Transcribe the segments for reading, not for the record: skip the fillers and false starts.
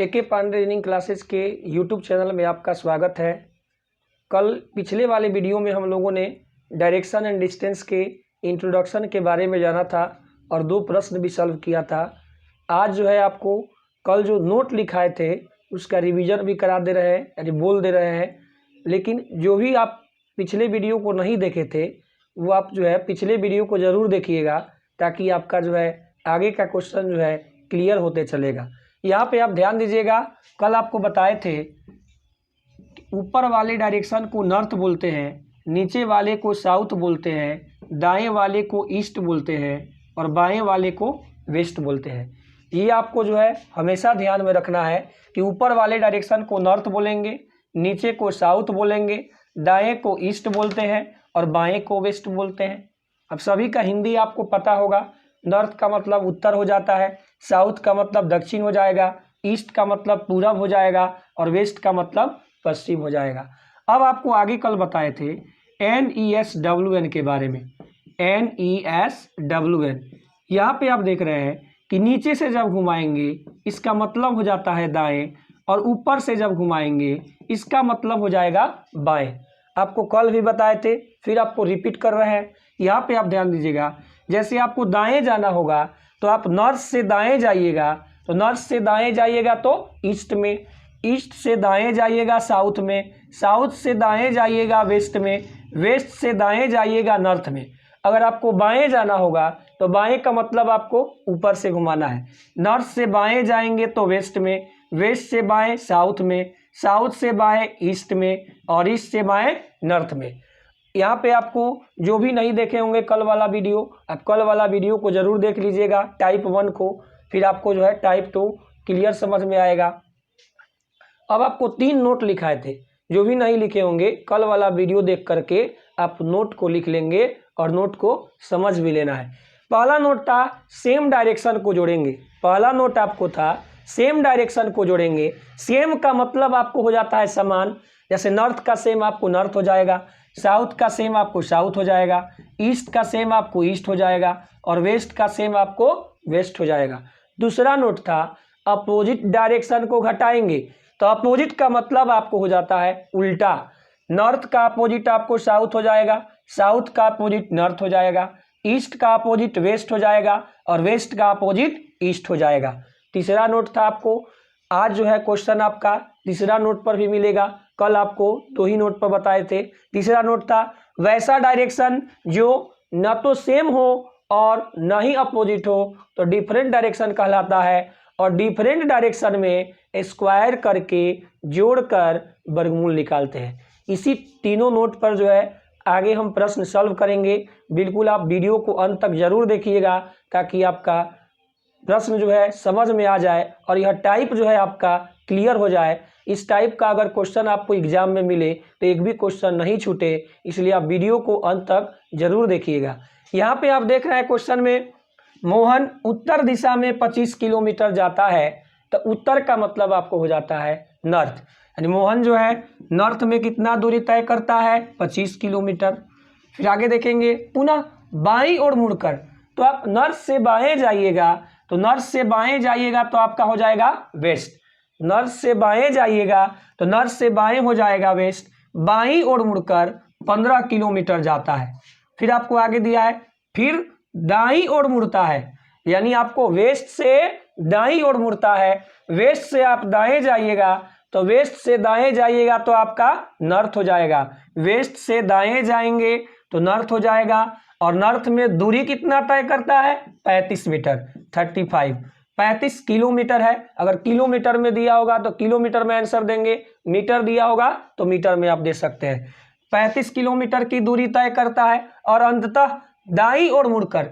एके Pandey reading classes के YouTube channel में आपका स्वागत है। कल पिछले वाले वीडियो में हम लोगों ने डायरेक्शन एंड डिस्टेंस के इंट्रोडक्शन के बारे में जाना था और 2 प्रश्न भी सॉल्व किया था। आज जो है आपको कल जो नोट लिखाए थे उसका रिवीजन भी करा दे रहे हैं, यानी बोल दे रहे हैं। लेकिन जो भी आप पिछले वीडियो को नहीं देखे थे वो आप जो है पिछले वीडियो को ज़रूर देखिएगा, ताकि आपका जो है आगे का क्वेश्चन जो है क्लियर होते चलेगा। यहाँ पे आप ध्यान दीजिएगा, कल आपको बताए थे ऊपर वाले डायरेक्शन को नॉर्थ बोलते हैं, नीचे वाले को साउथ बोलते हैं, दाएं वाले को ईस्ट बोलते हैं और बाएं वाले को वेस्ट बोलते हैं। ये आपको जो है हमेशा ध्यान में रखना है कि ऊपर वाले डायरेक्शन को नॉर्थ बोलेंगे, नीचे को साउथ बोलेंगे, दाएं को ईस्ट बोलते हैं और बाएं को वेस्ट बोलते हैं। अब सभी का हिंदी आपको पता होगा। नॉर्थ का मतलब उत्तर हो जाता है, साउथ का मतलब दक्षिण हो जाएगा, ईस्ट का मतलब पूरब हो जाएगा और वेस्ट का मतलब पश्चिम हो जाएगा। अब आपको आगे कल बताए थे NESWN के बारे में। NESWN यहाँ पे आप देख रहे हैं कि नीचे से जब घुमाएंगे इसका मतलब हो जाता है दाएं, और ऊपर से जब घुमाएंगे इसका मतलब हो जाएगा बाएं। आपको कल भी बताए थे, फिर आपको रिपीट कर रहे हैं। यहाँ पे आप ध्यान दीजिएगा, जैसे आपको दाएं जाना होगा तो आप नॉर्थ से दाएं जाइएगा, तो नॉर्थ से दाएं जाइएगा तो ईस्ट में, ईस्ट से दाएं जाइएगा साउथ में, साउथ से दाएं जाइएगा वेस्ट में, वेस्ट से दाएं जाइएगा नॉर्थ में। अगर आपको बाएं जाना होगा तो बाएं का मतलब आपको ऊपर से घुमाना है। नॉर्थ से बाएं जाएंगे तो वेस्ट में, वेस्ट से बाएं साउथ में, साउथ से बाएं ईस्ट में और ईस्ट से बाएं नॉर्थ में। यहाँ पे आपको जो भी नहीं देखे होंगे कल वाला वीडियो, आप कल वाला वीडियो को ज़रूर देख लीजिएगा, टाइप 1 को, फिर आपको जो है टाइप 2 क्लियर समझ में आएगा। अब आपको 3 नोट लिखाए थे, जो भी नहीं लिखे होंगे कल वाला वीडियो देख करके आप नोट को लिख लेंगे और नोट को समझ भी लेना है। पहला नोट था सेम डायरेक्शन को जोड़ेंगे। पहला नोट आपको था सेम डायरेक्शन को जोड़ेंगे। सेम का मतलब आपको हो जाता है समान, जैसे नॉर्थ का सेम आपको नॉर्थ हो जाएगा, साउथ का सेम आपको साउथ हो जाएगा, ईस्ट का सेम आपको ईस्ट हो जाएगा और वेस्ट का सेम आपको वेस्ट हो जाएगा। दूसरा नोट था अपोजिट डायरेक्शन को घटाएंगे, तो अपोजिट का मतलब आपको हो जाता है उल्टा। नॉर्थ का अपोजिट आपको साउथ हो जाएगा, साउथ का अपोजिट नॉर्थ हो जाएगा, ईस्ट का अपोजिट वेस्ट हो जाएगा और वेस्ट का अपोजिट ईस्ट हो जाएगा। तीसरा नोट था आपको, आज जो है क्वेश्चन आपका तीसरा नोट पर भी मिलेगा, कल आपको 2 ही नोट पर बताए थे। तीसरा नोट था वैसा डायरेक्शन जो न तो सेम हो और न ही अपोजिट हो तो डिफरेंट डायरेक्शन कहलाता है, और डिफरेंट डायरेक्शन में स्क्वायर करके जोड़कर वर्गमूल निकालते हैं। इसी तीनों नोट पर जो है आगे हम प्रश्न सॉल्व करेंगे। बिल्कुल आप वीडियो को अंत तक जरूर देखिएगा, ताकि आपका प्रश्न जो है समझ में आ जाए और यह टाइप जो है आपका क्लियर हो जाए। इस टाइप का अगर क्वेश्चन आपको एग्जाम में मिले तो एक भी क्वेश्चन नहीं छूटे, इसलिए आप वीडियो को अंत तक जरूर देखिएगा। यहाँ पे आप देख रहे हैं क्वेश्चन में, मोहन उत्तर दिशा में 25 किलोमीटर जाता है, तो उत्तर का मतलब आपको हो जाता है नॉर्थ, यानी मोहन जो है नॉर्थ में कितना दूरी तय करता है 25 किलोमीटर। फिर आगे देखेंगे पुनः बाईं ओर मुड़कर, तो आप नॉर्थ से बाएं जाइएगा, तो नॉर्थ से बाएं जाइएगा तो आपका हो जाएगा वेस्ट। नॉर्थ से बाएं जाइएगा तो नॉर्थ से बाएं हो जाएगा वेस्ट। बाईं ओर मुड़कर 15 किलोमीटर जाता है। फिर आपको आगे दिया है फिर दाईं ओर मुड़ता है, यानी आपको वेस्ट से दाईं ओर मुड़ता है। वेस्ट से आप दाएं जाइएगा, तो वेस्ट से दाएं जाइएगा तो आपका नॉर्थ हो जाएगा। वेस्ट से दाएं जाएंगे तो नॉर्थ हो जाएगा, और नॉर्थ में दूरी कितना तय करता है 35 मीटर, 35 किलोमीटर है। अगर किलोमीटर में दिया होगा तो किलोमीटर में आंसर देंगे, मीटर दिया होगा तो मीटर में आप दे सकते हैं। 35 किलोमीटर की दूरी तय करता है और अंततः दाईं ओर मुड़कर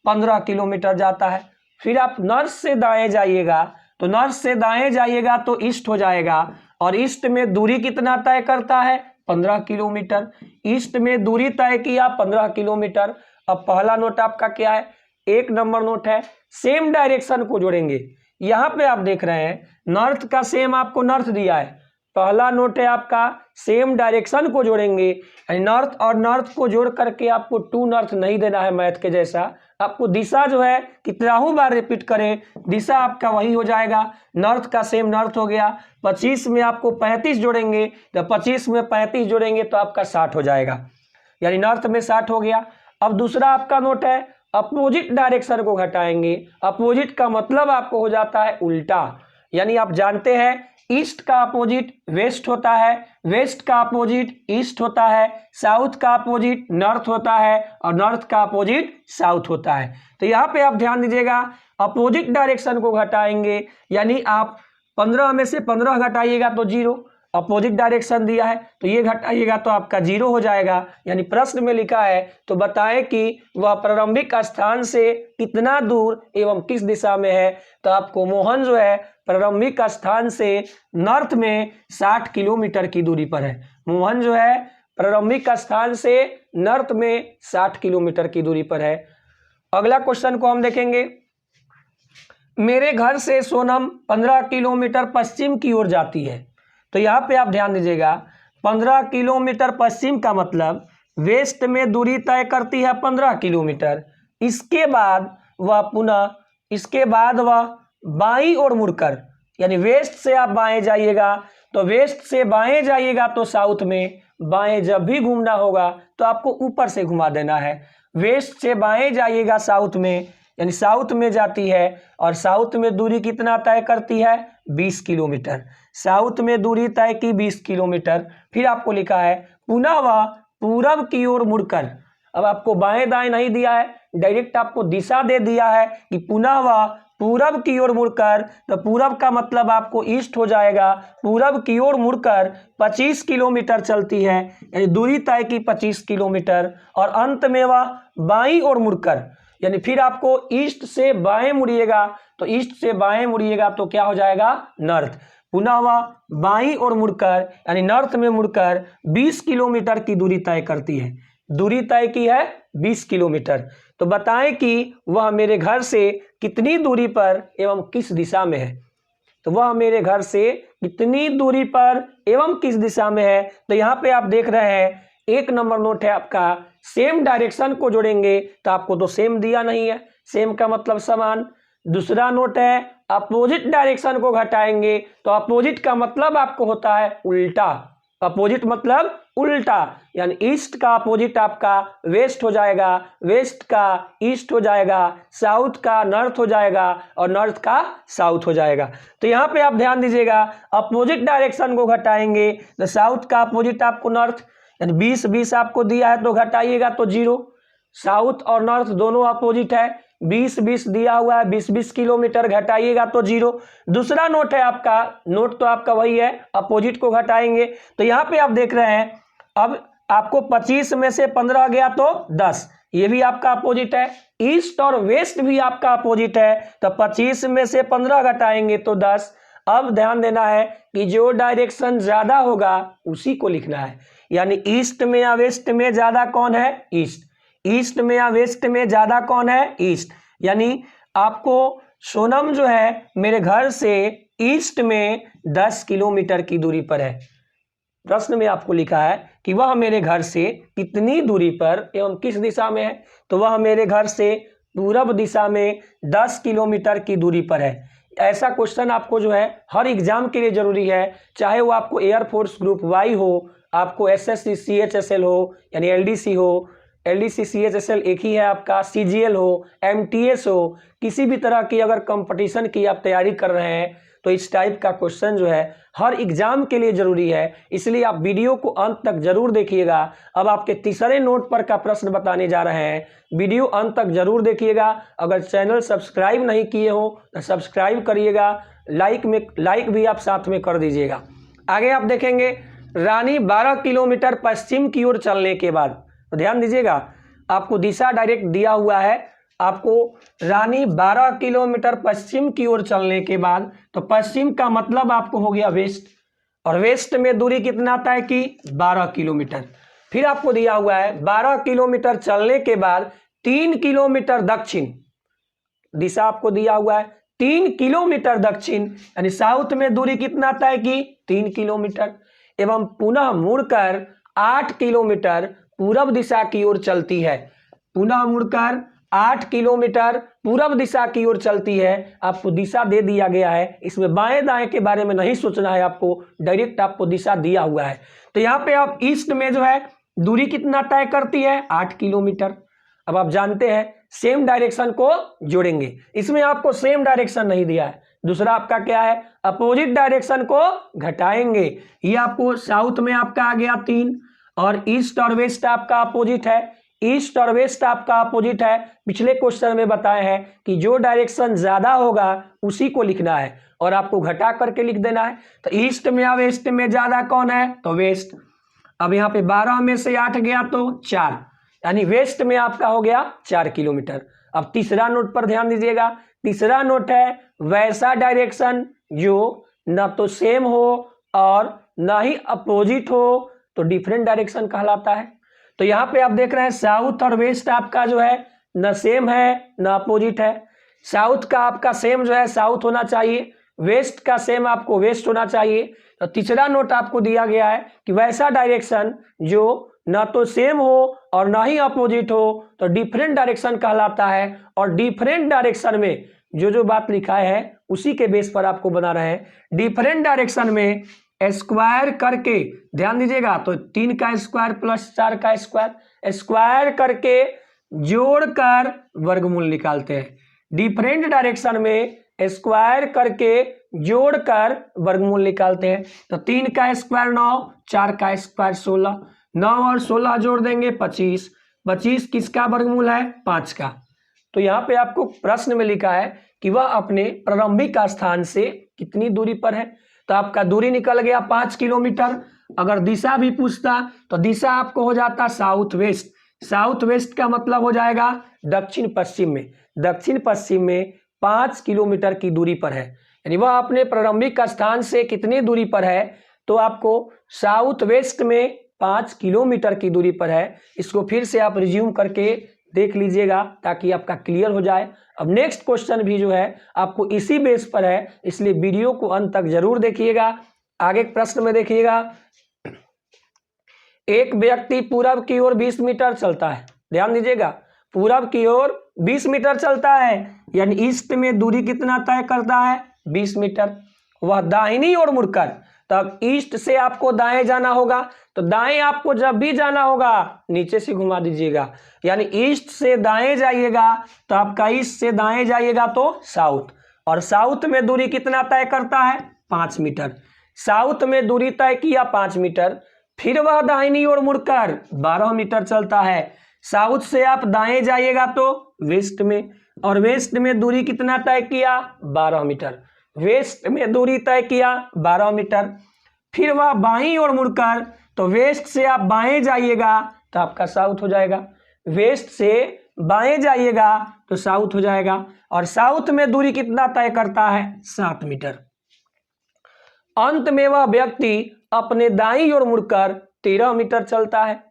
15 किलोमीटर जाता है। फिर आप नॉर्थ से दाएं जाइएगा, तो नॉर्थ से दाएं जाइएगा तो ईस्ट हो जाएगा, और ईस्ट में दूरी कितना तय करता है 15 किलोमीटर। ईस्ट में दूरी तय किया 15 किलोमीटर। अब पहला नोट आपका क्या है, 1 नंबर नोट है सेम डायरेक्शन को जोड़ेंगे। यहाँ पे आप देख रहे हैं नॉर्थ का सेम आपको नॉर्थ दिया है। पहला नोट है आपका सेम डायरेक्शन को जोड़ेंगे, यानी नॉर्थ और नॉर्थ को जोड़ करके आपको 2 नॉर्थ नहीं देना है मैथ के जैसा, आपको दिशा जो है कितनाहु बार रिपीट करें दिशा आपका वही हो जाएगा। नॉर्थ का सेम नॉर्थ हो गया। 25 में आपको 35 जोड़ेंगे तो 25 में 35 जोड़ेंगे तो आपका 60 हो जाएगा, यानी नॉर्थ में 60 हो गया। अब दूसरा आपका नोट है अपोजिट डायरेक्शन को घटाएंगे। अपोजिट का मतलब आपको हो जाता है उल्टा, यानी आप जानते हैं ईस्ट का अपोजिट वेस्ट होता है, वेस्ट का अपोजिट ईस्ट होता है, साउथ का अपोजिट नॉर्थ होता है और नॉर्थ का अपोजिट साउथ होता है। तो यहाँ पे आप ध्यान दीजिएगा अपोजिट डायरेक्शन को घटाएंगे, यानी आप 15 में से 15 घटाइएगा तो 0, अपोजिट डायरेक्शन दिया है तो ये घटाइएगा तो आपका 0 हो जाएगा। यानी प्रश्न में लिखा है तो बताएं कि वह प्रारंभिक स्थान से कितना दूर एवं किस दिशा में है। तो आपको मोहन जो है प्रारंभिक स्थान से नॉर्थ में 60 किलोमीटर की दूरी पर है। मोहन जो है प्रारंभिक स्थान से नॉर्थ में 60 किलोमीटर की दूरी पर है। अगला क्वेश्चन को हम देखेंगे। मेरे घर से सोनम 15 किलोमीटर पश्चिम की ओर जाती है। तो यहाँ पे आप ध्यान दीजिएगा 15 किलोमीटर पश्चिम का मतलब वेस्ट में दूरी तय करती है 15 किलोमीटर। इसके बाद वह बाईं ओर मुड़कर, यानी वेस्ट से आप बाएं जाइएगा तो वेस्ट से बाएं जाइएगा तो साउथ में, बाएं जब भी घूमना होगा तो आपको ऊपर से घुमा देना है। वेस्ट से बाएं जाइएगा साउथ में, यानी साउथ में जाती है और साउथ में दूरी कितना तय करती है 20 किलोमीटर। साउथ में दूरी तय की 20 किलोमीटर। फिर आपको लिखा है पुनः वह पूरब की ओर मुड़कर। अब आपको बाएं दाएं नहीं दिया है, डायरेक्ट आपको दिशा दे दिया है कि पुनः वह पूरब की ओर मुड़कर, तो पूरब का मतलब आपको ईस्ट हो जाएगा। पूरब की ओर मुड़कर 25 किलोमीटर चलती है, यानी दूरी तय की 25 किलोमीटर। और अंत में वह बाईं ओर मुड़कर, यानी फिर आपको ईस्ट से बाएं मुड़िएगा तो ईस्ट से बाएं मुड़िएगा तो क्या हो जाएगा नॉर्थ। पुनः वह बाईं ओर मुड़कर, यानी नॉर्थ में मुड़कर 20 किलोमीटर की दूरी तय करती है। दूरी तय की है 20 किलोमीटर। तो बताएं कि वह मेरे घर से कितनी दूरी पर एवं किस दिशा में है। तो वह मेरे घर से कितनी दूरी पर एवं किस दिशा में है। तो यहाँ पे आप देख रहे हैं 1 नंबर नोट है आपका सेम डायरेक्शन को जोड़ेंगे तो आपको तो सेम दिया नहीं है, सेम का मतलब समान। दूसरा नोट है अपोजिट डायरेक्शन को घटाएंगे तो अपोजिट का मतलब आपको होता है उल्टा। अपोजिट मतलब उल्टा, यानी ईस्ट का अपोजिट आपका वेस्ट हो जाएगा, वेस्ट का ईस्ट हो जाएगा, साउथ का नॉर्थ हो जाएगा और नॉर्थ का साउथ हो जाएगा। तो यहाँ पे आप ध्यान दीजिएगा अपोजिट डायरेक्शन को घटाएंगे तो साउथ का अपोजिट आपको नॉर्थ, यानी 20-20 आपको दिया है तो घटाइएगा तो 0। साउथ और नॉर्थ दोनों अपोजिट है, 20-20 दिया हुआ है, 20-20 किलोमीटर घटाइएगा तो 0। दूसरा नोट है आपका, नोट तो आपका वही है, अपोजिट को घटाएंगे। तो यहाँ पे आप देख रहे हैं अब आपको 25 में से 15 गया तो 10, ये भी आपका अपोजिट है। ईस्ट और वेस्ट भी आपका अपोजिट है तो 25 में से 15 घटाएंगे तो 10। अब ध्यान देना है कि जो डायरेक्शन ज्यादा होगा उसी को लिखना है, यानी ईस्ट में या वेस्ट में ज्यादा कौन है ईस्ट, ईस्ट में या वेस्ट में ज्यादा कौन है ईस्ट। यानी आपको सोनम जो है मेरे घर से ईस्ट में 10 किलोमीटर की दूरी पर है। प्रश्न में आपको लिखा है कि वह मेरे घर से कितनी दूरी पर एवं किस दिशा में है। तो वह मेरे घर से पूरब दिशा में 10 किलोमीटर की दूरी पर है। ऐसा क्वेश्चन आपको जो है हर एग्जाम के लिए जरूरी है, चाहे वो आपको एयरफोर्स ग्रुप वाई हो, आपको एसएससी सीएचएसएल हो यानी एलडीसी हो, एलडीसी सीएचएसएल एक ही है आपका, सीजीएल हो, एमटीएस हो, किसी भी तरह की अगर कंपटीशन की आप तैयारी कर रहे हैं तो इस टाइप का क्वेश्चन जो है हर एग्जाम के लिए जरूरी है, इसलिए आप वीडियो को अंत तक जरूर देखिएगा। अब आपके तीसरे नोट पर का प्रश्न बताने जा रहे हैं, वीडियो अंत तक जरूर देखिएगा। अगर चैनल सब्सक्राइब नहीं किए हो तो सब्सक्राइब करिएगा, लाइक भी आप साथ में कर दीजिएगा। आगे आप देखेंगे रानी 12 किलोमीटर पश्चिम की ओर चलने के बाद, तो ध्यान दीजिएगा आपको दिशा डायरेक्ट दिया हुआ है, आपको रानी 12 किलोमीटर पश्चिम की ओर चलने के बाद, तो पश्चिम का मतलब आपको हो गया वेस्ट, और वेस्ट में दूरी कितना तय की 12 किलोमीटर। फिर आपको दिया हुआ है 12 किलोमीटर चलने के बाद 3 किलोमीटर दक्षिण, दिशा आपको दिया हुआ है 3 किलोमीटर दक्षिण, यानी साउथ में दूरी कितना तय की 3 किलोमीटर, एवं पुनः मुड़कर 8 किलोमीटर पूरब दिशा की ओर चलती है। पुनः मुड़कर 8 किलोमीटर पूरब दिशा की ओर चलती है। आपको दिशा दे दिया गया है, इसमें बाएं दाएं के बारे में नहीं सोचना है, आपको डायरेक्ट आपको दिशा दिया हुआ है। तो यहाँ पे आप ईस्ट में जो है दूरी कितना तय करती है, 8 किलोमीटर। अब आप जानते हैं सेम डायरेक्शन को जोड़ेंगे, इसमें आपको सेम डायरेक्शन नहीं दिया है। दूसरा आपका क्या है, अपोजिट डायरेक्शन को घटाएंगे। ये आपको साउथ में आपका आ गया 3, और ईस्ट और वेस्ट आपका अपोजिट है। ईस्ट और वेस्ट आपका अपोजिट है। पिछले क्वेश्चन में बताए हैं कि जो डायरेक्शन ज्यादा होगा उसी को लिखना है और आपको घटा करके लिख देना है। तो ईस्ट में या वेस्ट में ज्यादा कौन है, तो वेस्ट। अब यहाँ पे 12 में से 8 गया तो 4, यानी वेस्ट में आपका हो गया 4 किलोमीटर। अब तीसरा नोट पर ध्यान दीजिएगा। तीसरा नोट है वैसा डायरेक्शन जो न तो सेम हो और ना ही अपोजिट हो, तो डिफरेंट डायरेक्शन कहलाता है। तो यहाँ पे आप देख रहे हैं साउथ और वेस्ट आपका जो है न सेम है न अपोजिट है। साउथ का आपका सेम जो है साउथ होना चाहिए, वेस्ट का सेम आपको वेस्ट होना चाहिए। तो तीसरा नोट आपको दिया गया है कि वैसा डायरेक्शन जो ना तो सेम हो और ना ही अपोजिट हो, तो डिफरेंट डायरेक्शन कहलाता है। और डिफरेंट डायरेक्शन में जो बात लिखा है उसी के बेस पर आपको बना रहे हैं। डिफरेंट डायरेक्शन में स्क्वायर करके, ध्यान दीजिएगा, तो 3 का स्क्वायर प्लस 4 का स्क्वायर, स्क्वायर करके जोड़कर वर्गमूल निकालते हैं। डिफरेंट डायरेक्शन में स्क्वायर करके जोड़कर वर्गमूल निकालते हैं। तो 3 का स्क्वायर 9, 4 का स्क्वायर 16, 9 और 16 जोड़ देंगे 25, 25 किसका वर्गमूल है, 5 का। तो यहाँ पे आपको प्रश्न में लिखा है कि वह अपने प्रारंभिक स्थान से कितनी दूरी पर है। तो आपका दूरी निकल गया 5 किलोमीटर। अगर दिशा भी पूछता तो दिशा आपको हो जाता साउथ वेस्ट। साउथ वेस्ट का मतलब हो जाएगा दक्षिण पश्चिम में। दक्षिण पश्चिम में 5 किलोमीटर की दूरी पर है, यानी वह अपने प्रारंभिक स्थान से कितनी दूरी पर है, तो आपको साउथ वेस्ट में 5 किलोमीटर की दूरी पर है। इसको फिर से आप रिज्यूम करके देख लीजिएगा ताकि आपका क्लियर हो जाए। अब नेक्स्ट क्वेश्चन भी जो है आपको इसी बेस पर है, इसलिए वीडियो को अंत तक जरूर देखिएगा। आगे प्रश्न में देखिएगा, एक व्यक्ति पूरब की ओर 20 मीटर चलता है। ध्यान दीजिएगा, पूरब की ओर 20 मीटर चलता है, यानी ईस्ट में दूरी कितना तय करता है, 20 मीटर। वह दाहिनी ओर मुड़कर, तब ईस्ट से आपको दाएं जाना होगा, तो दाएं आपको जब भी जाना होगा नीचे से घुमा दीजिएगा, यानी ईस्ट से दाएं जाइएगा तो आपका ईस्ट से दाएं जाइएगा तो साउथ, और साउथ में दूरी कितना तय करता है, 5 मीटर। साउथ में दूरी तय किया 5 मीटर, फिर वह दाहिनी ओर मुड़कर 12 मीटर चलता है। साउथ से आप दाएं जाइएगा तो वेस्ट में, और वेस्ट में दूरी कितना तय किया, 12 मीटर। वेस्ट में दूरी तय किया 12 मीटर, फिर वह बाईं ओर मुड़कर, तो वेस्ट से आप बाएं जाइएगा तो आपका साउथ हो जाएगा। वेस्ट से बाएं जाइएगा तो साउथ हो जाएगा, और साउथ में दूरी कितना तय करता है, 7 मीटर। अंत में वह व्यक्ति अपने दाईं ओर मुड़कर 13 मीटर चलता है।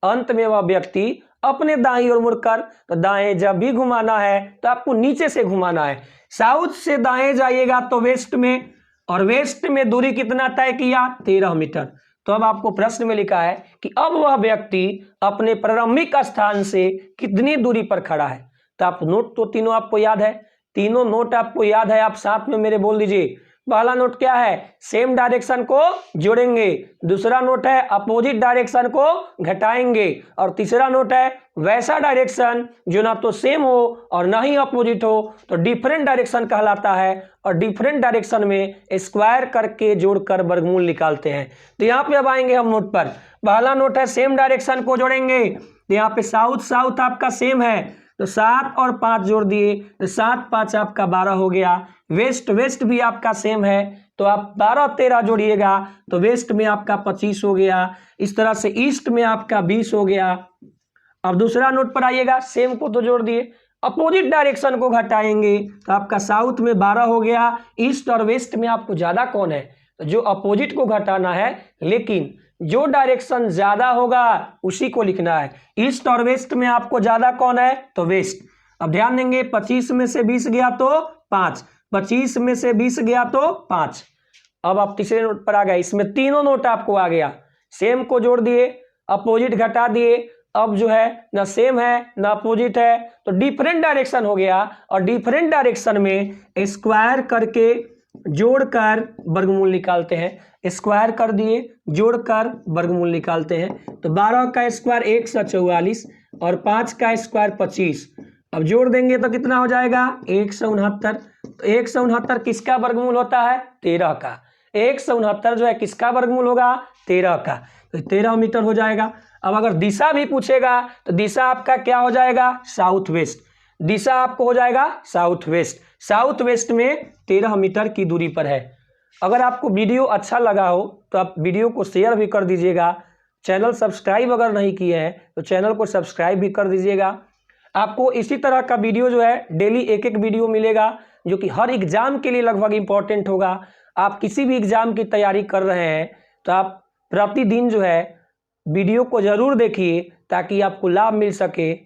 अंत में वह व्यक्ति अपने दाईं ओर मुड़कर, तो दाएं जब भी घुमाना है तो आपको नीचे से घुमाना है। साउथ से दाएं जाइएगा तो वेस्ट में, और वेस्ट में दूरी कितना तय किया, 13 मीटर। तो अब आपको प्रश्न में लिखा है कि अब वह व्यक्ति अपने प्रारंभिक स्थान से कितनी दूरी पर खड़ा है। तो आप नोट तो तीनों आपको याद है, तीनों नोट आपको याद है, आप साथ में मेरे बोल दीजिए। पहला नोट क्या है, सेम डायरेक्शन को जोड़ेंगे। दूसरा नोट है अपोजिट डायरेक्शन को घटाएंगे। और तीसरा नोट है वैसा डायरेक्शन जो ना तो सेम हो और ना ही अपोजिट हो, तो डिफरेंट डायरेक्शन कहलाता है। और डिफरेंट डायरेक्शन में स्क्वायर करके जोड़कर वर्गमूल निकालते हैं। तो यहाँ पे अब आएंगे हम नोट पर। पहला नोट है सेम डायरेक्शन को जोड़ेंगे। तो यहाँ पे साउथ साउथ आपका सेम है, तो 7 और 5 जोड़ दिए, तो 7 5 आपका 12 हो गया। वेस्ट वेस्ट भी आपका सेम है, तो आप 12 13 जोड़िएगा तो वेस्ट में आपका 25 हो गया। इस तरह से ईस्ट में आपका 20 हो गया। अब दूसरा नोट पर आइएगा, सेम को तो जोड़ दिए, अपोजिट डायरेक्शन को घटाएंगे तो आपका साउथ में 12 हो गया। ईस्ट और वेस्ट में आपको ज्यादा कौन है, तो जो अपोजिट को घटाना है, लेकिन जो डायरेक्शन ज्यादा होगा उसी को लिखना है। ईस्ट और वेस्ट में आपको ज्यादा कौन है, तो वेस्ट। अब ध्यान देंगे, 25 में से 20 गया तो 5, 25 में से 20 गया तो 5। अब आप तीसरे नोट पर आ गए, इसमें तीनों नोट आपको आ गया। सेम को जोड़ दिए, अपोजिट घटा दिए, अब जो है ना सेम है ना अपोजिट है, तो डिफरेंट डायरेक्शन हो गया। और डिफरेंट डायरेक्शन में स्क्वायर करके जोड़कर वर्गमूल निकालते हैं। स्क्वायर कर दिए, जोड़कर वर्गमूल निकालते हैं। तो 12 का स्क्वायर 144 और 5 का स्क्वायर 25। अब जोड़ देंगे तो कितना हो जाएगा 169। तो 169 किसका वर्गमूल होता है 13 का। 169 जो है किसका वर्गमूल होगा 13 का, तो 13 मीटर हो जाएगा। अब अगर दिशा भी पूछेगा तो दिशा आपका क्या हो जाएगा साउथ वेस्ट। दिशा आपको हो जाएगा साउथ वेस्ट। साउथ वेस्ट में 13 मीटर की दूरी पर है। अगर आपको वीडियो अच्छा लगा हो तो आप वीडियो को शेयर भी कर दीजिएगा। चैनल सब्सक्राइब अगर नहीं किए हैं तो चैनल को सब्सक्राइब भी कर दीजिएगा। आपको इसी तरह का वीडियो जो है डेली एक एक वीडियो मिलेगा, जो कि हर एग्जाम के लिए लगभग इम्पोर्टेंट होगा। आप किसी भी एग्जाम की तैयारी कर रहे हैं तो आप प्रतिदिन जो है वीडियो को ज़रूर देखिए ताकि आपको लाभ मिल सके।